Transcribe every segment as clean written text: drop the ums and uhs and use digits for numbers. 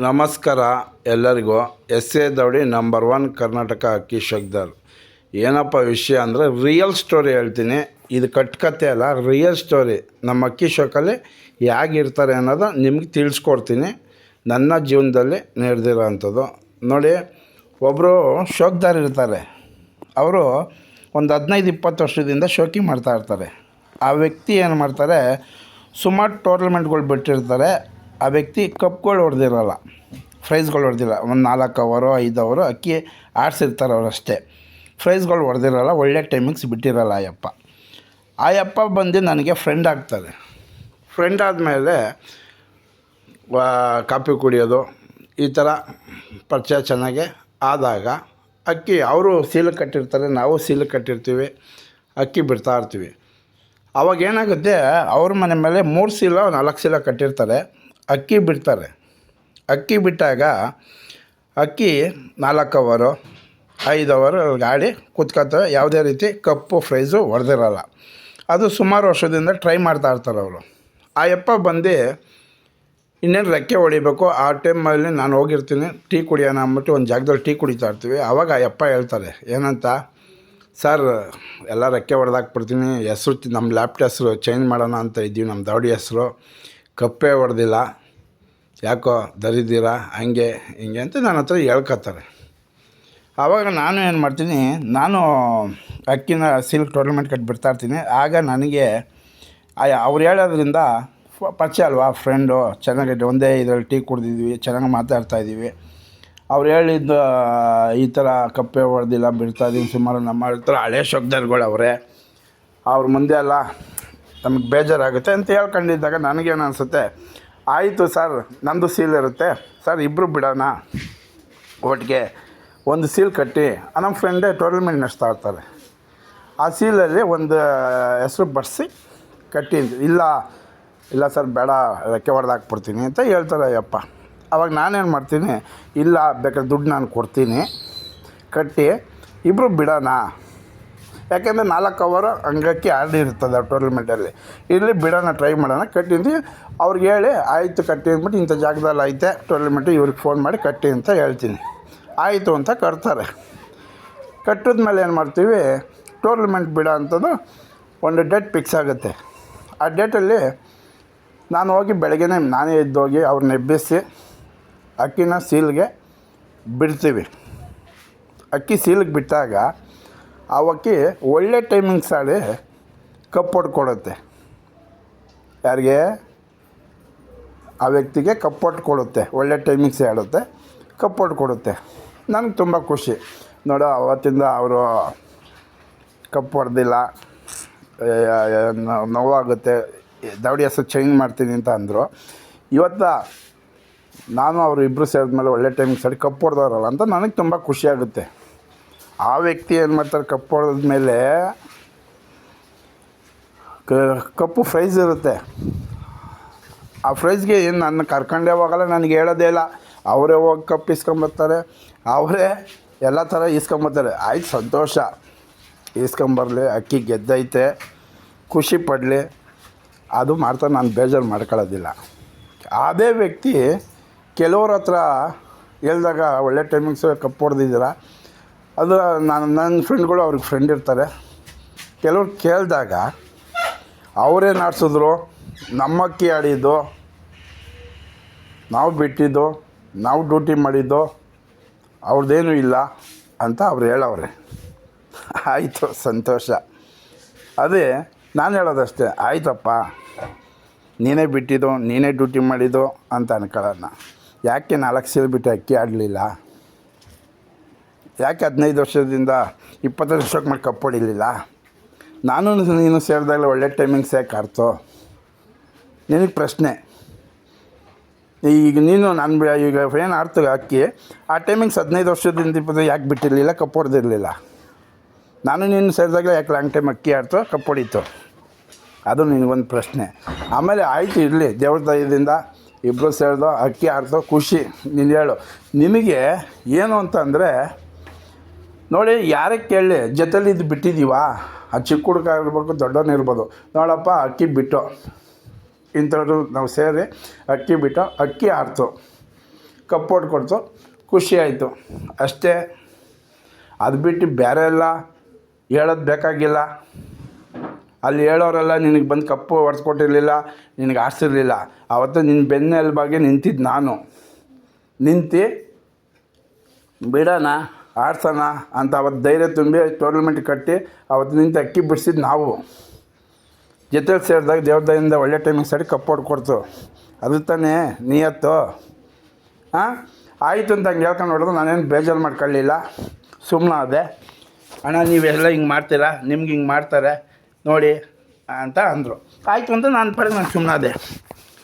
ನಮಸ್ಕಾರ ಎಲ್ಲರಿಗೂ. S A ದೌಡಿ number 1 Karnataka ಅಕ್ಕಿ ಶಕ್ದಾರ್. ಏನಪ್ಪ ವಿಷಯ ಅಂದರೆ ರಿಯಲ್ ಸ್ಟೋರಿ ಹೇಳ್ತೀನಿ. ಇದು ಕಟ್ಟುಕತೆ ಅಲ್ಲ, ರಿಯಲ್ ಸ್ಟೋರಿ. ನಮ್ಮ ಅಕ್ಕಿ ಶೋಕಲ್ಲಿ ಹೇಗಿರ್ತಾರೆ ಅನ್ನೋದು ನಿಮ್ಗೆ ತಿಳಿಸ್ಕೊಡ್ತೀನಿ. ನನ್ನ ಜೀವನದಲ್ಲಿ ನಡೆದಿರೋ ಅಂಥದ್ದು ನೋಡಿ. ಒಬ್ಬರು ಶೋಕ್ದಾರ್ ಇರ್ತಾರೆ. ಅವರು ಒಂದು 15-20 ವರ್ಷದಿಂದ ಶೋಕಿ ಮಾಡ್ತಾಯಿರ್ತಾರೆ. ಆ ವ್ಯಕ್ತಿ ಏನು ಮಾಡ್ತಾರೆ, ಸುಮಾರು ಟೂರ್ನಮೆಂಟ್ಗಳು ಬಿಟ್ಟಿರ್ತಾರೆ. ಆ ವ್ಯಕ್ತಿ ಕಪ್ಗಳು ಹೊಡೆದಿರಲ್ಲ, ಪ್ರೈಸ್ಗಳು ಹೊಡೆದಿಲ್ಲ. ಒಂದು 4 ಅವರೋ 5 ಅವರೋ ಅಕ್ಕಿ ಆಡಿಸಿರ್ತಾರೆ ಅವರಷ್ಟೇ. ಪ್ರೈಸ್ಗಳು ಹೊಡೆದಿರಲ್ಲ, ಒಳ್ಳೆ ಟೈಮಿಂಗ್ಸ್ ಬಿಟ್ಟಿರಲ್ಲ ಆ ಯಪ್ಪ ಬಂದು ನನಗೆ ಫ್ರೆಂಡ್ ಆಗ್ತಾರೆ. ಫ್ರೆಂಡ್ ಆದಮೇಲೆ ಕಾಫಿ ಕುಡಿಯೋದು ಈ ಥರ ಪರಿಚಯ ಚೆನ್ನಾಗೆ ಆದಾಗ ಅಕ್ಕಿ ಅವರು ಸೀಲು ಕಟ್ಟಿರ್ತಾರೆ, ನಾವು ಸೀಲು ಕಟ್ಟಿರ್ತೀವಿ, ಅಕ್ಕಿ ಬಿಡ್ತಾಯಿರ್ತೀವಿ. ಅವಾಗ ಏನಾಗುತ್ತೆ, ಅವ್ರ ಮನೆ ಮೇಲೆ 3 ಸೀಲ 4 ಸೀಲ ಕಟ್ಟಿರ್ತಾರೆ, ಅಕ್ಕಿ ಬಿಡ್ತಾರೆ. ಅಕ್ಕಿ ಬಿಟ್ಟಾಗ ಅಕ್ಕಿ 4 ಅವರು 5 ಅವರು ಗಾಡಿ ಕುತ್ಕೊತವೆ. ಯಾವುದೇ ರೀತಿ ಕಪ್ಪು ಪ್ರೈಸು ಹೊಡೆದಿರಲ್ಲ. ಅದು ಸುಮಾರು ವರ್ಷದಿಂದ ಟ್ರೈ ಮಾಡ್ತಾಯಿರ್ತಾರೆ ಅವರು. ಆ ಯಪ್ಪ ಬಂದು ಇನ್ನೇನು ರೆಕ್ಕೆ ಹೊಡಿಬೇಕು. ಆ ಟೈಮಲ್ಲಿ ನಾನು ಹೋಗಿರ್ತೀನಿ, ಟೀ ಕುಡಿಯೋಣ ಅಂದ್ಬಿಟ್ಟು ಒಂದು ಜಾಗದಲ್ಲಿ ಟೀ ಕುಡಿತಾ ಇರ್ತೀವಿ. ಆವಾಗ ಆ ಯಪ್ಪ ಹೇಳ್ತಾರೆ ಏನಂತ, ಸರ್ ಎಲ್ಲ ರೆಕ್ಕೆ ಹೊಡೆದಾಕ್ಬಿಡ್ತೀನಿ, ಹೆಸ್ರು ನಮ್ಮ ಲ್ಯಾಪ್ಟ್ ಹೆಸ್ರು ಚೇಂಜ್ ಮಾಡೋಣ ಅಂತ ಇದ್ದೀವಿ, ನಮ್ಮ ದೌಡಿ ಹೆಸ್ರು ಕಪ್ಪೇ ಹೊಡೆದಿಲ್ಲ, ಯಾಕೋ ದರಿದ್ದೀರ ಹಂಗೆ ಹಿಂಗೆ ಅಂತ ನನ್ನ ಹತ್ರ ಹೇಳ್ಕೊತಾರೆ. ಆವಾಗ ನಾನು ಏನು ಮಾಡ್ತೀನಿ, ನಾನು ಅಕ್ಕಿನ ಸಿಲ್ಕ್ ಟೂರ್ನಮೆಂಟ್ ಕಟ್ಟಿ ಬಿಡ್ತಾಯಿರ್ತೀನಿ. ಆಗ ನನಗೆ ಅವ್ರು ಹೇಳೋದ್ರಿಂದ ಪರಿಚಯ ಅಲ್ವಾ, ಫ್ರೆಂಡು ಚೆನ್ನಾಗಿದೆ, ಒಂದೇ ಇದರಲ್ಲಿ ಟೀ ಕುಡ್ದಿದ್ವಿ, ಚೆನ್ನಾಗಿ ಮಾತಾಡ್ತಾಯಿದ್ದೀವಿ. ಅವ್ರು ಹೇಳಿದ್ದು ಈ ಥರ ಕಪ್ಪೆ ಹೊಡೆದಿಲ್ಲ, ಬಿಡ್ತಾಯಿದ್ದೀನಿ ಸುಮಾರು ನಮ್ಮ ಹತ್ರ ಹಳೆ ಶೋಕ್ದಾರ್ಗಳು ಅವರೇ, ಅವ್ರ ಮುಂದೆ ಎಲ್ಲ ನಮಗೆ ಬೇಜಾರಾಗುತ್ತೆ ಅಂತ ಹೇಳ್ಕೊಂಡಿದ್ದಾಗ ನನಗೇನು ಅನಿಸುತ್ತೆ, ಆಯಿತು ಸರ್ ನಮ್ಮದು ಸೀಲ್ ಇರುತ್ತೆ ಸರ್, ಇಬ್ಬರು ಬಿಡೋಣ ಒಟ್ಟಿಗೆ, ಒಂದು ಸೀಲ್ ಕಟ್ಟಿ. ನಮ್ಮ ಫ್ರೆಂಡೇ ಟೂರ್ನಮೆಂಟ್ ನಡೆಸ್ತಾ ಇರ್ತಾರೆ. ಆ ಸೀಲಲ್ಲಿ ಒಂದು ಹೆಸ್ರು ಬರ್ಸಿ ಕಟ್ಟಿ. ಇಲ್ಲ ಸರ್ ಬೇಡ, ರೆಕ್ಕೆ ಹೊಡೆದಾಕ್ಬಿಡ್ತೀನಿ ಅಂತ ಹೇಳ್ತಾರೆ ಅಯ್ಯಪ್ಪ. ಆವಾಗ ನಾನೇನು ಮಾಡ್ತೀನಿ, ಇಲ್ಲ ಬೇಕಾದ್ರೆ ದುಡ್ಡು ನಾನು ಕೊಡ್ತೀನಿ, ಕಟ್ಟಿ ಇಬ್ಬರು ಬಿಡೋಣ. ಯಾಕೆಂದರೆ 4 ಅವರು ಹಂಗಕ್ಕಿ ಆಡಿರ್ತದೆ ಆ ಟೂರ್ನಮೆಂಟಲ್ಲಿ, ಇಲ್ಲಿ ಬಿಡೋಣ, ಟ್ರೈ ಮಾಡೋಣ, ಕಟ್ಟಿದ್ವಿ. ಅವ್ರಿಗೆ ಹೇಳಿ ಆಯಿತು ಕಟ್ಟಿ ಅಂದ್ಬಿಟ್ಟು ಇಂಥ ಜಾಗದಲ್ಲಿ ಐತೆ ಟೂರ್ನಮೆಂಟು, ಇವ್ರಿಗೆ ಫೋನ್ ಮಾಡಿ ಕಟ್ಟಿ ಅಂತ ಹೇಳ್ತೀನಿ. ಆಯಿತು ಅಂತ ಕಟ್ತಾರೆ. ಕಟ್ಟಿದ್ಮೇಲೆ ಏನು ಮಾಡ್ತೀವಿ, ಟೂರ್ನಮೆಂಟ್ ಬಿಡೋ ಅಂಥದ್ದು ಒಂದು ಡೇಟ್ ಫಿಕ್ಸ್ ಆಗುತ್ತೆ. ಆ ಡೇಟಲ್ಲಿ ನಾನು ಹೋಗಿ ಬೆಳಗ್ಗೆನೇ ನಾನೇ ಎದ್ದೋಗಿ ಅವ್ರನ್ನ ಎಬ್ಬಿಸಿ ಅಕ್ಕಿನ ಸೀಲ್ಗೆ ಬಿಡ್ತೀವಿ. ಅಕ್ಕಿ ಸೀಲಿಗೆ ಬಿಟ್ಟಾಗ ಆ ಅಕ್ಕಿ ಒಳ್ಳೆ ಟೈಮಿಂಗ್ಸ್ ಆಡಿ ಕಪ್ ಹೊಡ್ಕೊಡುತ್ತೆ. ಯಾರಿಗೆ, ಆ ವ್ಯಕ್ತಿಗೆ ಕಪ್ ಹೊಡ್ಕೊಡುತ್ತೆ, ಒಳ್ಳೆ ಟೈಮಿಂಗ್ಸ್ ಆಡುತ್ತೆ, ಕಪ್ ಹೊಡ್ಕೊಡುತ್ತೆ. ನನಗೆ ತುಂಬ ಖುಷಿ ನೋಡು. ಅವತ್ತಿಂದ ಅವರು ಕಪ್ ಹೊಡೆದಿಲ್ಲ, ನೋವಾಗುತ್ತೆ, ದೌಡಿ ಹೆಸರು ಚೇಂಜ್ ಮಾಡ್ತೀನಿ ಅಂತ ಅಂದರು. ಇವತ್ತು ನಾನು ಅವರು ಇಬ್ಬರು ಸೇರಿದ್ಮೇಲೆ ಒಳ್ಳೆ ಟೈಮಿಂಗ್ಸ್ ಆಡಿ ಕಪ್ ಹೊಡೆದವ್ರಲ್ಲ ಅಂತ ನನಗೆ ತುಂಬ ಖುಷಿಯಾಗುತ್ತೆ. ಆ ವ್ಯಕ್ತಿ ಏನು ಮಾಡ್ತಾರೆ, ಕಪ್ ಹೊಡೆದ್ಮೇಲೆ ಕಪ್ಪು ಪ್ರೈಸ್ ಇರುತ್ತೆ. ಆ ಪ್ರೈಸ್ಗೆ ಏನು ನನ್ನ ಕರ್ಕೊಂಡೇ ಹೋಗಲ್ಲ, ನನಗೆ ಹೇಳೋದೇ ಇಲ್ಲ. ಅವರೇ ಹೋಗಿ ಕಪ್ ಇಸ್ಕೊಂಬರ್ತಾರೆ, ಅವರೇ ಎಲ್ಲ ಥರ ಇಸ್ಕೊಂಬರ್ತಾರೆ. ಆಯ್ತು ಸಂತೋಷ, ಇಸ್ಕೊಂಬರಲಿ, ಅಕ್ಕಿ ಗೆದ್ದೈತೆ, ಖುಷಿ ಪಡಲಿ, ಅದು ಮಾಡ್ತಾರೆ. ನಾನು ಬೇಜಾರು ಮಾಡ್ಕೊಳ್ಳೋದಿಲ್ಲ. ಅದೇ ವ್ಯಕ್ತಿ ಕೆಲವ್ರ ಹತ್ರ ಹೇಳ್ದಾಗ ಒಳ್ಳೆ ಟೈಮಿಂಗ್ಸ್ ಕಪ್ ಹೊಡೆದಿದ್ದೀರ, ಅದು ನನ್ನ ಫ್ರೆಂಡ್ಗಳು ಅವ್ರಿಗೆ ಫ್ರೆಂಡ್ ಇರ್ತಾರೆ. ಕೆಲವ್ರು ಕೇಳಿದಾಗ ಅವರೇನು ಆಡಿಸಿದ್ರು, ನಮ್ಮ ಅಕ್ಕಿ ಆಡಿದ್ದು, ನಾವು ಬಿಟ್ಟಿದ್ದು, ನಾವು ಡ್ಯೂಟಿ ಮಾಡಿದ್ದು, ಅವ್ರದ್ದೇನೂ ಇಲ್ಲ ಅಂತ ಅವ್ರು ಹೇಳವ್ರೆ. ಆಯಿತು ಸಂತೋಷ. ಅದೇ ನಾನು ಹೇಳೋದಷ್ಟೇ, ಆಯ್ತಪ್ಪ ನೀನೇ ಬಿಟ್ಟಿದ್ದು, ನೀನೇ ಡ್ಯೂಟಿ ಮಾಡಿದ್ದು ಅಂತ ಅನ್ಕೊಳ್ಳೋಣ. ಯಾಕೆ 4 ಸೀಲ್ ಬಿಟ್ಟು ಅಕ್ಕಿ ಆಡಲಿಲ್ಲ, ಯಾಕೆ 15 ವರ್ಷದಿಂದ 25 ವರ್ಷಕ್ಕೆ ಮಾಡಿ ಕಪ್ ಹೊಡಿಲಿಲ್ಲ, ನಾನು ನೀನು ಸೇರಿದಾಗಲೇ ಒಳ್ಳೆ ಟೈಮಿಂಗ್ಸ್ ಯಾಕೆ ಆಡ್ತೋ, ನಿನಗೆ ಪ್ರಶ್ನೆ. ಈಗ ನೀನು ನಾನು ಈಗ ಏನು ಆಡ್ತು ಅಕ್ಕಿ, ಆ ಟೈಮಿಂಗ್ಸ್ 15 ವರ್ಷದಿಂದ 20 ಯಾಕೆ ಬಿಟ್ಟಿರಲಿಲ್ಲ, ಕಪ್ ಹೊಡೆದಿರಲಿಲ್ಲ. ನಾನು ನೀನು ಸೇರಿದಾಗಲೇ ಯಾಕೆ ಲಾಂಗ್ ಟೈಮ್ ಅಕ್ಕಿ ಆಡ್ತೋ, ಕಪ್ ಹೊಡೀತು, ಅದು ನಿನಗೊಂದು ಪ್ರಶ್ನೆ. ಆಮೇಲೆ ಆಯಿತು ಇರಲಿ, ದೇವ್ರ ದಯದಿಂದ ಇಬ್ಬರು ಸೇರಿದೋ, ಅಕ್ಕಿ ಆಡ್ತೋ, ಖುಷಿ. ನೀನು ಹೇಳು, ನಿಮಗೆ ಏನು ಅಂತಂದರೆ ನೋಡಿ, ಯಾರೇ ಕೇಳಲಿ ಜೊತೆಲಿ ಇದು ಬಿಟ್ಟಿದ್ದೀವ, ಆ ಚಿಕ್ಕ ಹುಡುಗ ಇರ್ಬೇಕು ದೊಡ್ಡವನು ಇರ್ಬೋದು, ನೋಡಪ್ಪ ಅಕ್ಕಿ ಬಿಟ್ಟು ಇಂಥವ್ರು ನಾವು ಸೇರಿ ಅಕ್ಕಿ ಬಿಟ್ಟು ಅಕ್ಕಿ ಆಡ್ತು, ಕಪ್ಪು ಹೊಡ್ಕೊಡ್ತು, ಖುಷಿ ಆಯಿತು ಅಷ್ಟೇ. ಅದು ಬಿಟ್ಟು ಬೇರೆ ಎಲ್ಲ ಹೇಳೋದು ಬೇಕಾಗಿಲ್ಲ. ಅಲ್ಲಿ ಹೇಳೋರೆಲ್ಲ ನಿನಗೆ ಬಂದು ಕಪ್ಪು ಹೊಡೆಸ್ಕೊಟ್ಟಿರಲಿಲ್ಲ, ನಿನಗೆ ಆಡ್ಸಿರಲಿಲ್ಲ. ಆವತ್ತು ನಿನ್ನ ಬೆನ್ನೆಲುಬಾಗಿ ನಿಂತಿದ್ದು ನಾನು. ನಿಂತು ಬಿಡೋಣ ಆಡ್ಸೋಣ ಅಂತ ಅವತ್ತು ಧೈರ್ಯ ತುಂಬಿ ಟೂರ್ನಮೆಂಟ್ ಕಟ್ಟಿ ಅವತ್ತು ನಿಂತು ಅಕ್ಕಿ ಬಿಡಿಸಿದ್ದು ನಾವು. ಜೊತೆಲಿ ಸೇರಿದಾಗ ದೇವ್ರ ದಯಿಂದ ಒಳ್ಳೆ ಟೈಮಿಂಗ್ ಸರಿ ಕಪ್ಪು ಹೊಡ್ಕೊಡ್ತು. ಅದು ತಾನೇ ನಿಯತ್ತು. ಆಯಿತು ಅಂತ ಹಂಗೆ ಹೇಳ್ಕೊಂಡು ಹೊಡೆದು ನಾನೇನು ಬೇಜಾರು ಮಾಡ್ಕೊಳ್ಳಿಲ್ಲ, ಸುಮ್ಮನೆ ಅದೇ. ಅಣ್ಣ ನೀವೆಲ್ಲ ಹಿಂಗೆ ಮಾಡ್ತೀರಾ, ನಿಮ್ಗೆ ಹಿಂಗೆ ಮಾಡ್ತಾರೆ ನೋಡಿ ಅಂತ ಅಂದರು. ಆಯಿತು ಅಂತ ನಾನು ಪಡೆದು ನಾನು ಸುಮ್ಮನೆ ಅದೇ.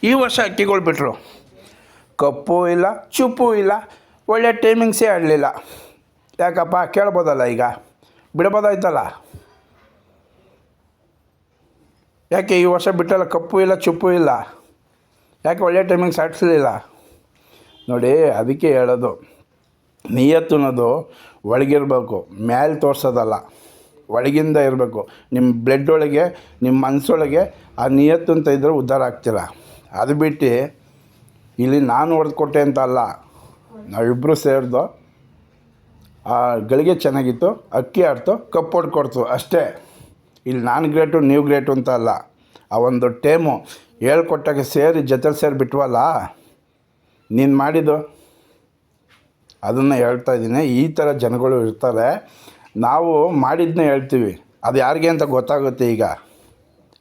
ಈ ವರ್ಷ ಅಕ್ಕಿಗಳು ಬಿಟ್ಟರು, ಕಪ್ಪು ಇಲ್ಲ, ಚುಪ್ಪು ಇಲ್ಲ, ಒಳ್ಳೆ ಟೈಮಿಂಗ್ಸೇ ಆಡಲಿಲ್ಲ. ಯಾಕಪ್ಪ ಕೇಳ್ಬೋದಲ್ಲ, ಈಗ ಬಿಡ್ಬೋದಾಯ್ತಲ್ಲ. ಯಾಕೆ ಈ ವರ್ಷ ಬಿಟ್ಟಲ್ಲ, ಕಪ್ಪು ಇಲ್ಲ, ಚುಪ್ಪು ಇಲ್ಲ, ಯಾಕೆ ಒಳ್ಳೆ ಟೈಮಿಂಗ್ಸ್ ಆಡಿಸಲಿಲ್ಲ ನೋಡಿ. ಅದಕ್ಕೆ ಹೇಳೋದು, ನಿಯತ್ತು ಅನ್ನೋದು ಒಳಗಿರಬೇಕು, ಮೇಲೆ ತೋರಿಸೋದಲ್ಲ, ಒಳಗಿಂದ ಇರಬೇಕು. ನಿಮ್ಮ ಬ್ಲಡ್ ಒಳಗೆ, ನಿಮ್ಮ ಮನಸ್ಸೊಳಗೆ ಆ ನಿಯತ್ತು ಅಂತ ಇದ್ದರೆ ಉದ್ಧಾರ ಆಗ್ತೀರ. ಅದು ಬಿಟ್ಟು ಇಲ್ಲಿ ನಾನು ಹೊಡೆದುಕೊಟ್ಟೆ ಅಂತ ಅಲ್ಲ, ನಾವಿಬ್ಬರು ಸೇರಿದು ಆ ಗಳಿಗೆ ಚೆನ್ನಾಗಿತ್ತು, ಅಕ್ಕಿ ಆಡ್ತು, ಕಪ್ಪು ಹೊಡ್ಕೊಡ್ತು ಅಷ್ಟೇ. ಇಲ್ಲಿ ನಾನು ಗ್ರೇಟು ನೀವು ಗ್ರೇಟು ಅಂತ ಅಲ್ಲ. ಆ ಒಂದು ಟೈಮು ಹೇಳ್ಕೊಟ್ಟಾಗ ಸೇರಿ ಜೊತೆಲಿ ಸೇರಿ ಬಿಟ್ವಲ್ಲ, ನೀನು ಮಾಡಿದ್ದು ಅದನ್ನು ಹೇಳ್ತಾಯಿದ್ದೀನಿ. ಈ ಥರ ಜನಗಳು ಇರ್ತಾರೆ. ನಾವು ಮಾಡಿದ್ದನ್ನ ಹೇಳ್ತೀವಿ, ಅದು ಯಾರಿಗೆ ಅಂತ ಗೊತ್ತಾಗುತ್ತೆ. ಈಗ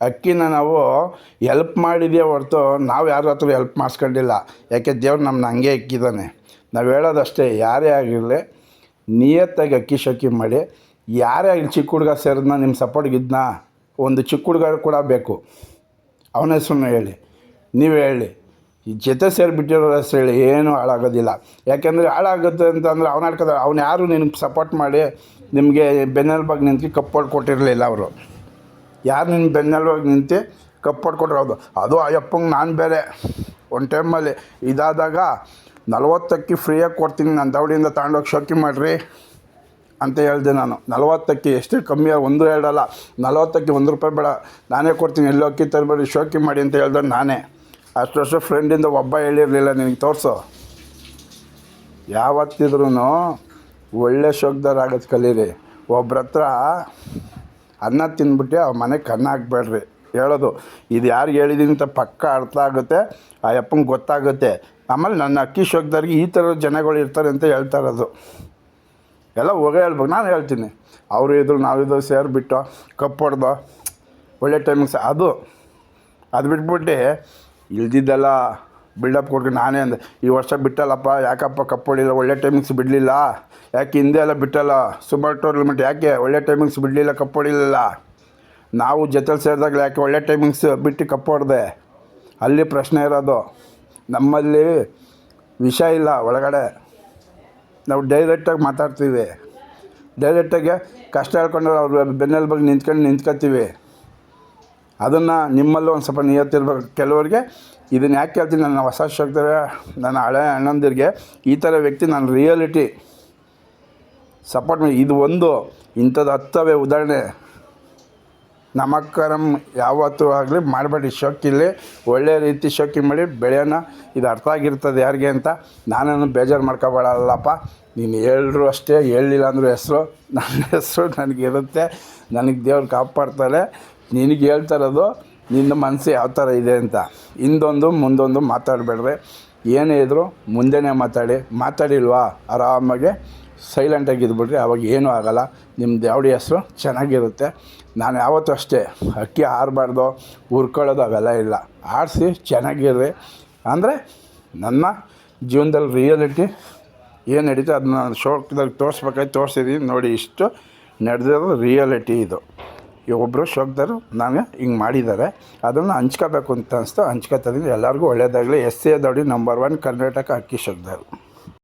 ಅಕ್ಕಿನ ನಾವು ಎಲ್ಪ್ ಮಾಡಿದೆಯೇ ಹೊರತು ನಾವು ಯಾರ ಹತ್ರ ಎಲ್ಪ್ ಮಾಡಿಸ್ಕೊಂಡಿಲ್ಲ. ಯಾಕೆ ದೇವ್ರು ನಮ್ಮನ್ನ ಹಂಗೆ ಇಕ್ಕಿದ್ದಾನೆ. ನಾವು ಹೇಳೋದಷ್ಟೇ, ಯಾರೇ ಆಗಿರಲಿ ನಿಯತ್ತಾಗಿ ಅಕ್ಕಿ ಶೋಕಿ ಮಾಡಿ. ಯಾರೇ ಆಗಲಿ, ಚಿಕ್ಕ ಹುಡುಗ ಸೇರಿದ್ನ ನಿಮ್ಮ ಸಪೋರ್ಟ್ಗಿದ್ನ, ಒಂದು ಚಿಕ್ಕ ಹುಡುಗ ಕೂಡ ಬೇಕು, ಅವನ ಹೆಸರನ್ನು ಹೇಳಿ, ನೀವು ಹೇಳಿ. ಈ ಜೊತೆ ಸೇರಿಬಿಟ್ಟಿರೋ ಹೆಸರು ಹೇಳಿ, ಏನೂ ಹಾಳಾಗೋದಿಲ್ಲ. ಯಾಕೆಂದರೆ ಹಾಳಾಗುತ್ತೆ ಅಂತಂದರೆ ಅವ್ನು ಯಾರು ನಿನಗೆ ಸಪೋರ್ಟ್ ಮಾಡಿ ನಿಮಗೆ ಬೆನ್ನೆಲುಬಾಗಿ ನಿಂತು ಕಪ್ಪು ಹೊಡ್ಕೊಟ್ಟಿರಲಿಲ್ಲ. ಅವರು ಯಾರು ನಿನ್ನ ಬೆನ್ನೆಲುಬಾಗಿ ನಿಂತು ಕಪ್ಪು ಹೊಡ್ಕೊಟ್ಟಿರೋದು. ಅದು ಅಯ್ಯಪ್ಪಂಗೆ ನಾನು ಬೇರೆ ಒಂದು ಟೈಮಲ್ಲಿ ಇದಾದಾಗ 40 ಅಕ್ಕಿ ಫ್ರೀಯಾಗಿ ಕೊಡ್ತೀನಿ, ನಾನು ದವಡಿಯಿಂದ ತಗೊಂಡೋಗಿ ಶೋಕಿ ಮಾಡಿರಿ ಅಂತ ಹೇಳಿದೆ ನಾನು. 40 ಅಕ್ಕಿ, ಎಷ್ಟು ಕಮ್ಮಿ, 1 2 ಅಲ್ಲ, 40 ಅಕ್ಕಿ, 1 ರೂಪಾಯಿ ಬೇಡ, ನಾನೇ ಕೊಡ್ತೀನಿ, ಎಲ್ಲೋ ಅಕ್ಕಿ ತರಬೇಡಿ, ಶೋಕಿ ಮಾಡಿ ಅಂತ ಹೇಳ್ದೆ ನಾನೇ. ಅಷ್ಟು ವರ್ಷ ಫ್ರೆಂಡಿಂದ ಒಬ್ಬ ಹೇಳಿರಲಿಲ್ಲ, ನಿನಗೆ ತೋರಿಸು. ಯಾವತ್ತಿದ್ರೂ ಒಳ್ಳೆ ಶೋಕ್ದಾರ ಆಗೋದು ಕಲೀರಿ. ಒಬ್ರ ಹತ್ರ ಅನ್ನ ತಿಂದ್ಬಿಟ್ಟು ಅವ್ರ ಮನೆಗೆ ಕಣ್ಣು ಹಾಕ್ಬೇಡ್ರಿ. ಹೇಳೋದು ಇದು ಯಾರಿಗೆ ಹೇಳಿದ್ದೀನಿ ಅಂತ ಪಕ್ಕ ಅರ್ಥ ಆಗುತ್ತೆ, ಆ ಅಪ್ಪಂಗೆ ಗೊತ್ತಾಗುತ್ತೆ. ಆಮೇಲೆ ನನ್ನ ಅಕ್ಕಿ ಶೋಕ್ದಾರಿಗೆ ಈ ಥರ ಜನಗಳು ಇರ್ತಾರೆ ಅಂತ ಹೇಳ್ತಾ ಇರೋದು ಎಲ್ಲ ಹೋಗೇ ಹೇಳ್ಬೇಕು. ನಾನು ಹೇಳ್ತೀನಿ, ಅವರು ಇದ್ರು ನಾವಿದ್ರು ಸೇರಿಬಿಟ್ಟು ಕಪ್ಪು ಹೊಡೆದು ಒಳ್ಳೆ ಟೈಮಿಂಗ್ಸ್ ಅದು ಬಿಟ್ಬಿಟ್ಟು ಇಲ್ದಿದ್ದೆಲ್ಲ ಬಿಲ್ಡಪ್ ಕೊಡ್ಕೊಂಡು ನಾನೇ ಅಂದೆ, ಈ ವರ್ಷ ಬಿಟ್ಟಲ್ಲಪ್ಪ, ಯಾಕಪ್ಪ ಕಪ್ಪು ಹೊಡಿಲ್ಲ, ಒಳ್ಳೆ ಟೈಮಿಂಗ್ಸ್ ಬಿಡಲಿಲ್ಲ, ಯಾಕೆ ಹಿಂದೆ ಎಲ್ಲ ಬಿಟ್ಟಲ್ಲ, ಸುಮಾರು ಟೂರ್ನಮೆಂಟ್ ಯಾಕೆ ಒಳ್ಳೆ ಟೈಮಿಂಗ್ಸ್ ಬಿಡಲಿಲ್ಲ, ಕಪ್ಪು ಹೊಡಿಲಿಲ್ಲ. ನಾವು ಜೊತೆಲಿ ಸೇರಿದಾಗಲೇ ಯಾಕೆ ಒಳ್ಳೆ ಟೈಮಿಂಗ್ಸ್ ಬಿಟ್ಟು ಕಪ್ಪು ಹೊಡೆದೆ. ಅಲ್ಲಿ ಪ್ರಶ್ನೆ ಇರೋದು. ನಮ್ಮಲ್ಲಿ ವಿಷ ಇಲ್ಲ ಒಳಗಡೆ. ನಾವು ಡೈರೆಕ್ಟಾಗಿ ಮಾತಾಡ್ತೀವಿ, ಡೈರೆಕ್ಟಾಗಿ ಕಷ್ಟ ಹೇಳ್ಕೊಂಡು ಅವ್ರ ಬೆನ್ನೆಲುಬಾಗಿ ನಿಂತ್ಕೊತೀವಿ. ಅದನ್ನು ನಿಮ್ಮಲ್ಲೂ ಒಂದು ಸ್ವಲ್ಪ ನಿಯತ್ತಿರ್ಬೇಕು. ಕೆಲವರಿಗೆ ಇದನ್ನು ಯಾಕೆ ಹೇಳ್ತೀನಿ, ನನ್ನ ಹೊಸ ಶೋಕ್ತಾರೆ, ನನ್ನ ಹಳೆ ಅಣ್ಣಂದಿರಿಗೆ ಈ ಥರ ವ್ಯಕ್ತಿ ನಾನು ರಿಯಾಲಿಟಿ ಸಪೋರ್ಟ್ ಮಾಡಿ. ಇದು ಒಂದು ಇಂಥದ್ದು 10 ಉದಾಹರಣೆ. ನಮಸ್ಕಾರಂ ಯಾವತ್ತೂ ಆಗಲಿ ಮಾಡಬೇಡಿ. ಶೋಕಿಲಿ ಒಳ್ಳೆಯ ರೀತಿ ಶೋಕಿ ಮಾಡಿ ಬೆಳೆಯೋಣ. ಇದು ಅರ್ಥ ಆಗಿರ್ತದೆ ಯಾರಿಗೆ ಅಂತ. ನಾನೇನು ಬೇಜಾರು ಮಾಡ್ಕೊಬೇಡಲ್ಲಪ್ಪ, ನೀನು ಹೇಳಿದ್ರು ಅಷ್ಟೇ, ಹೇಳಲಿಲ್ಲ ಅಂದರೂ ಹೆಸರು, ನನ್ನ ಹೆಸರು ನನಗಿರುತ್ತೆ, ನನಗೆ ದೇವ್ರು ಕಾಪಾಡ್ತಾರೆ. ನಿನಗೆ ಹೇಳ್ತಾ ಇರೋದು ನಿನ್ನ ಮನಸ್ಸು ಯಾವ ಥರ ಇದೆ ಅಂತ. ಹಿಂದೊಂದು ಮುಂದೊಂದು ಮಾತಾಡಬೇಡ್ರಿ. ಏನೇ ಇದ್ದರೂ ಮುಂದೆನೇ ಮಾತಾಡಿಲ್ವಾ ಆರಾಮಾಗೆ ಸೈಲೆಂಟಾಗಿ ಇದ್ಬಿಟ್ರಿ, ಅವಾಗ ಏನೂ ಆಗೋಲ್ಲ. ನಿಮ್ಮದು ಯಾವ್ದು ಹೆಸರು ಚೆನ್ನಾಗಿರುತ್ತೆ. ನಾನು ಯಾವತ್ತೂ ಅಷ್ಟೇ, ಅಕ್ಕಿ ಆರಬಾರ್ದು, ಹುರ್ಕೊಳ್ಳೋದು ಅವೆಲ್ಲ ಇಲ್ಲ. ಆಡಿಸಿ ಚೆನ್ನಾಗಿರ್ರಿ. ಅಂದರೆ ನನ್ನ ಜೀವನದಲ್ಲಿ ರಿಯಾಲಿಟಿ ಏನು ನಡೀತೋ ಅದನ್ನ ನಾನು ಶೋಕದಲ್ಲಿ ತೋರಿಸ್ಬೇಕಾಗಿ ತೋರಿಸಿದ್ದೀನಿ ನೋಡಿ. ಇಷ್ಟು ನಡೆದಿರೋದು ರಿಯಾಲಿಟಿ ಇದು. ಒಬ್ಬರು ಶೋಕದಾರು ನಾನು ಹಿಂಗೆ ಮಾಡಿದ್ದಾರೆ, ಅದನ್ನು ಹಂಚ್ಕೋಬೇಕು ಅಂತ ಅನಿಸ್ತು, ಹಂಚ್ಕೊತಿದ್ದೀನಿ. ಎಲ್ಲರಿಗೂ ಒಳ್ಳೆಯದಾಗಲಿ. ಎಸ್ ಎ ದೌಡಿ ನಂಬರ್ 1 ಕರ್ನಾಟಕ ಅಕ್ಕಿ ಶೋಕದಾರು.